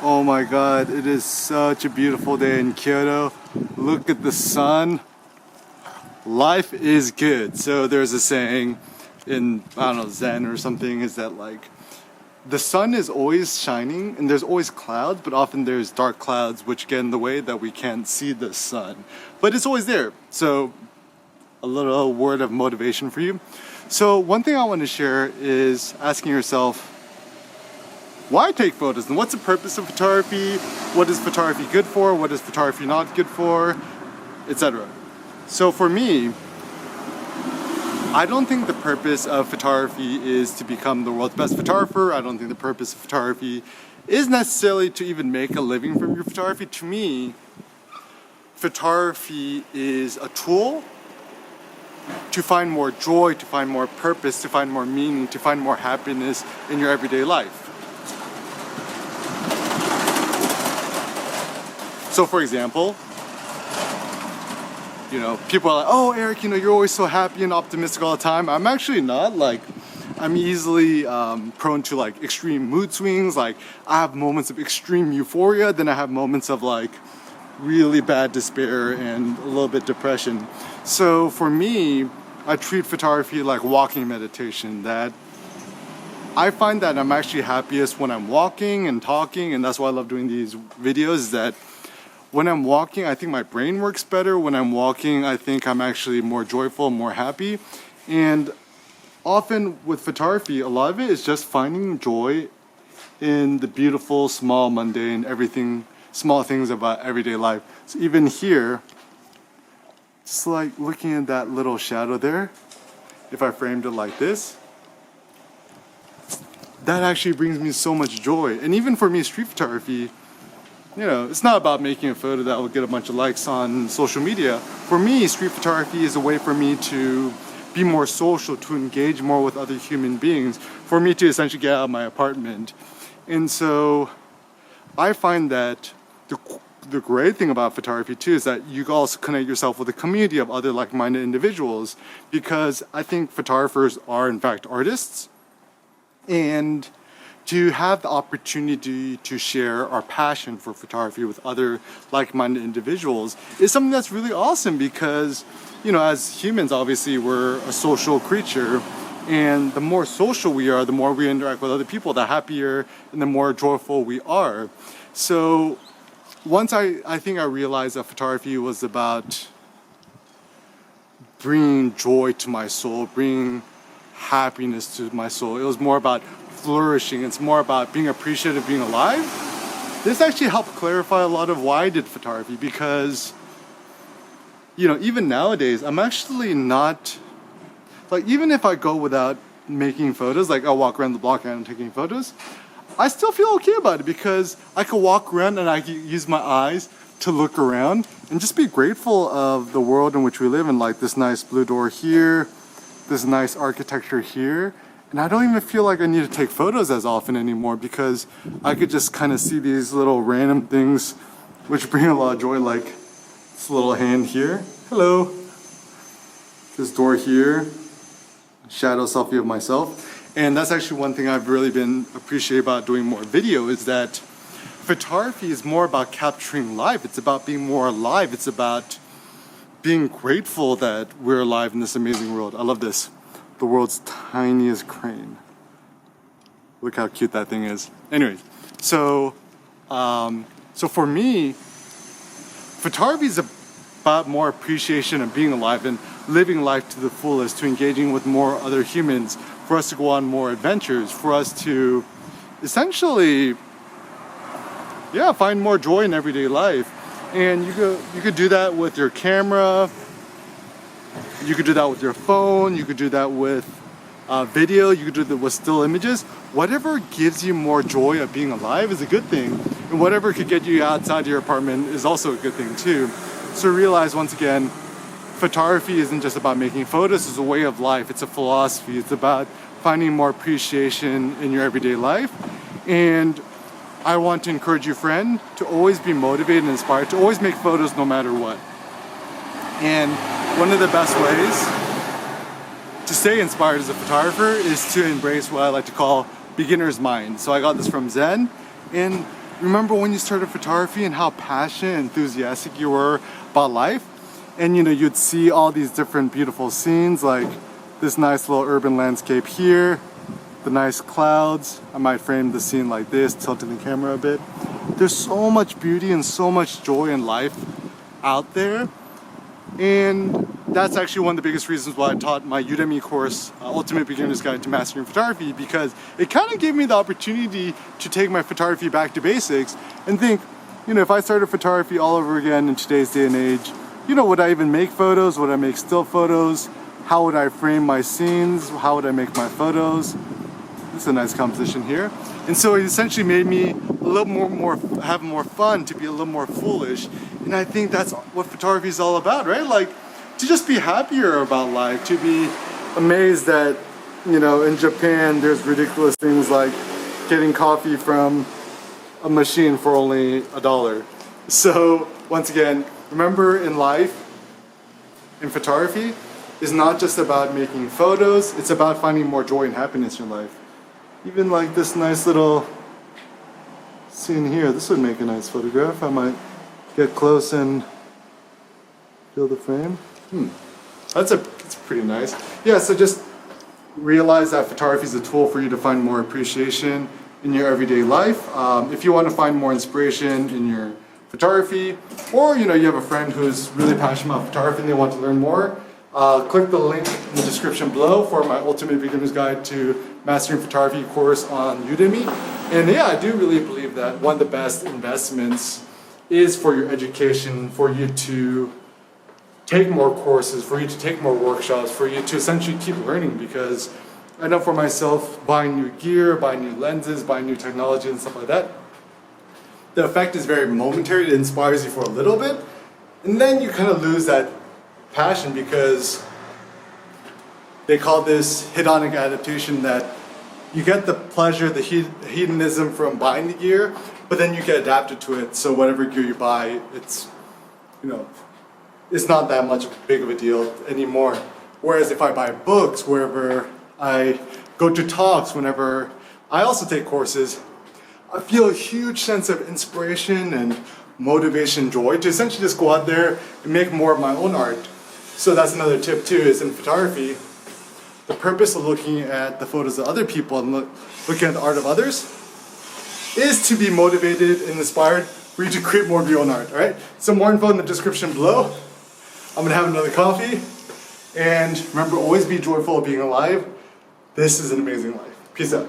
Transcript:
Oh my god, it is such a beautiful day in Kyoto. Look at the sun. Life is good. So there's a saying in, I don't know, Zen or something, is that like the sun is always shining and there's always clouds, but often there's dark clouds which get in the way that we can't see the sun. But it's always there. So a little word of motivation for you. So one thing I want to share is asking yourself, why take photos and what's the purpose of photography? What is photography good for? What is photography not good for? Etc. So for me, I don't think the purpose of photography is to become the world's best photographer. I don't think the purpose of photography is necessarily to even make a living from your photography. To me, photography is a tool to find more joy, to find more purpose, to find more meaning, to find more happiness in your everyday life. So for example, people are like, oh Eric, you're always so happy and optimistic all the time. I'm actually not. Like, I'm easily prone to like extreme mood swings. Like, I have moments of extreme euphoria, then I have moments of like really bad despair and a little bit depression. So for me, I treat photography like walking meditation, that I find that I'm actually happiest when I'm walking and talking, and that's why I love doing these videos, is that when I'm walking, I think my brain works better. When I'm walking, I think I'm actually more joyful, more happy. And often with photography, a lot of it is just finding joy in the beautiful, small, mundane, small things about everyday life. So even here, just like looking at that little shadow there, if I framed it like this, that actually brings me so much joy. And even for me, street photography, it's not about making a photo that will get a bunch of likes on social media. For me, street photography is a way for me to be more social, to engage more with other human beings, for me to essentially get out of my apartment. And so I find that the great thing about photography too is that you can also connect yourself with a community of other like-minded individuals, because I think photographers are in fact artists, and to have the opportunity to share our passion for photography with other like-minded individuals is something that's really awesome, because as humans, obviously we're a social creature, and the more social we are, the more we interact with other people, the happier and the more joyful we are. So once I think I realized that photography was about bringing joy to my soul, bringing happiness to my soul. It was more about flourishing. It's more about being appreciative, being alive. This actually helped clarify a lot of why I did photography, because even nowadays I'm actually not, like, even if I go without making photos, like I'll walk around the block and I'm taking photos, I still feel okay about it, because I could walk around and I could use my eyes to look around and just be grateful of the world in which we live in, like this nice blue door here, this nice architecture here. And I don't even feel like I need to take photos as often anymore, because I could just kind of see these little random things which bring a lot of joy, like this little hand here, hello, this door here, shadow selfie of myself. And that's actually one thing I've really been appreciating about doing more video, is that photography is more about capturing life. It's about being more alive. It's about being grateful that we're alive in this amazing world. I love this. The world's tiniest crane. Look how cute that thing is. Anyways, so for me, photography is about more appreciation of being alive and living life to the fullest, to engaging with more other humans, for us to go on more adventures, for us to essentially, find more joy in everyday life. And you could do that with your camera. You could do that with your phone, you could do that with video, you could do that with still images. Whatever gives you more joy of being alive is a good thing. And whatever could get you outside your apartment is also a good thing too. So realize, once again, photography isn't just about making photos, it's a way of life, it's a philosophy. It's about finding more appreciation in your everyday life. And I want to encourage you, friend, to always be motivated and inspired, to always make photos no matter what. And one of the best ways to stay inspired as a photographer is to embrace what I like to call beginner's mind. So I got this from Zen, and remember when you started photography and how passionate and enthusiastic you were about life? And you know, you'd see all these different beautiful scenes, like this nice little urban landscape here, the nice clouds. I might frame the scene like this, tilting the camera a bit. There's so much beauty and so much joy in life out there. And that's actually one of the biggest reasons why I taught my Udemy course, Ultimate Beginner's Guide to Mastering Photography, because it kind of gave me the opportunity to take my photography back to basics and think, you know, if I started photography all over again in today's day and age, you know, would I even make photos? Would I make still photos? How would I frame my scenes? How would I make my photos? This is a nice composition here. And so it essentially made me a little more have more fun, to be a little more foolish. And I think that's what photography is all about, right? Like, to just be happier about life, to be amazed that, you know, in Japan there's ridiculous things like getting coffee from a machine for only $1. So once again, remember, in life, in photography, is not just about making photos, it's about finding more joy and happiness in life. Even like this nice little scene here, this would make a nice photograph. I might get close and fill the frame. It's pretty nice. Yeah, so just realize that photography is a tool for you to find more appreciation in your everyday life. If you want to find more inspiration in your photography, or you know, you have a friend who's really passionate about photography and they want to learn more, click the link in the description below for my Ultimate Beginner's Guide to Mastering Photography course on Udemy. And yeah, I do really believe that one of the best investments is for your education, for you to take more courses, for you to take more workshops, for you to essentially keep learning. Because I know for myself, buying new gear, buying new lenses, buying new technology and stuff like that, the effect is very momentary. It inspires you for a little bit, and then you kind of lose that passion, because they call this hedonic adaptation, that you get the pleasure, the hedonism from buying the gear, but then you get adapted to it. So whatever gear you buy, it's, you know, it's not that much big of a deal anymore. Whereas if I buy books, wherever I go to talks, whenever I also take courses, I feel a huge sense of inspiration and motivation, joy to essentially just go out there and make more of my own art. So that's another tip too, is in photography, the purpose of looking at the photos of other people and looking at the art of others is to be motivated and inspired for you to create more of your own art, all right? So more info in the description below. I'm gonna have another coffee. And remember, always be joyful of being alive. This is an amazing life. Peace out.